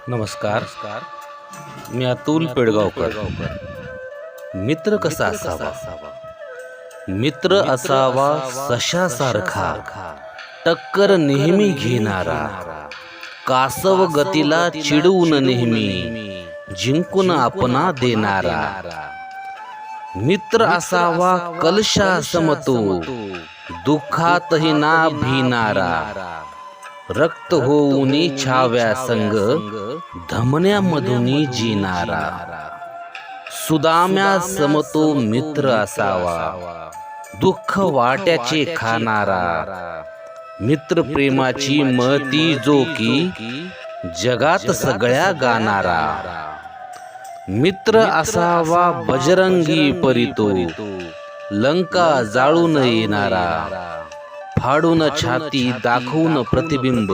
नमस्कार. मी अतुल पेडगावकर. मित्र कसा असावा? मित्र असावा सशासारखा, टक्कर नेहमी घेणारा, कासव गतीला चिडवून नेहमी जिंकून आपणा देणारा. मित्र असावा कलशा समतो, दुःखातही ना भिनारा, रक्त होऊनी छाव्या संग, धमन्यामधून जिनारा. सुदाम्या समतो मित्र असावा, दुःख वाट्याचे खाणारा, मित्र प्रेमाची महती जो की जगात सगळ्या गाणारा. मित्र असावा बजरंगी परितो, लंका जाळून येणारा, फाडून छाती दाखवून प्रतिबिंब,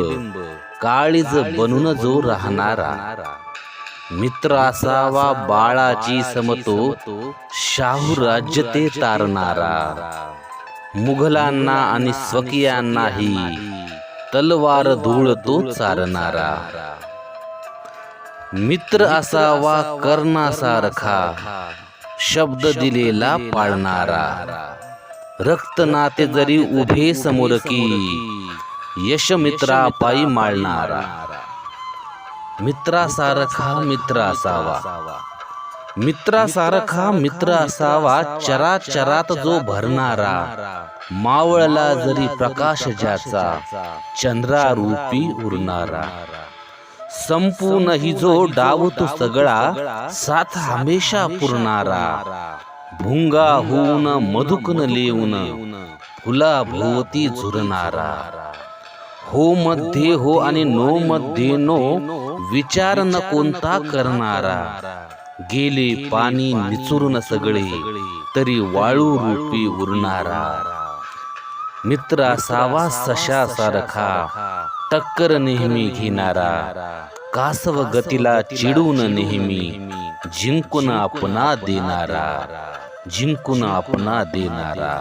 काळीज बनून जो राहणारा. मित्र असावा बाळाची समतो, शाहू राज्य ते तारणारा, मुघलांना आणि स्वकीयांनाही तलवार धूळ तो चारणारा. मित्र असावा कर्णासारखा, शब्द दिलेला पाळणारा, रक्त नाते जरी उभे समोर की, यश मित्रा पायी माळणारा. मित्रासारखा मित्र असावा, मित्रासारखा मित्र असावा, चराचरात जो भरणारा, मावळला जरी प्रकाश ज्याचा, चंद्रारूपी उरणारा. संपूर्ण ही जो डाव तो सगळा, साथ हमेशा पुरणारा, भुंगा होऊन मधुकन लेऊन, फुला भोवती झुरणारा. हो मध्ये हो आणि नो मध्ये नो, विचार न कोणता करणारा, गेले पाणी निचुरून सगळे, तरी वाळू रूपी उरणारा. मित्र असावा सशासारखा, टक्कर नेहमी घेणारा, कासव गतीला चिडून नेहमी जिंकून आपणा देणारा, जिंकून आपणा देणारा.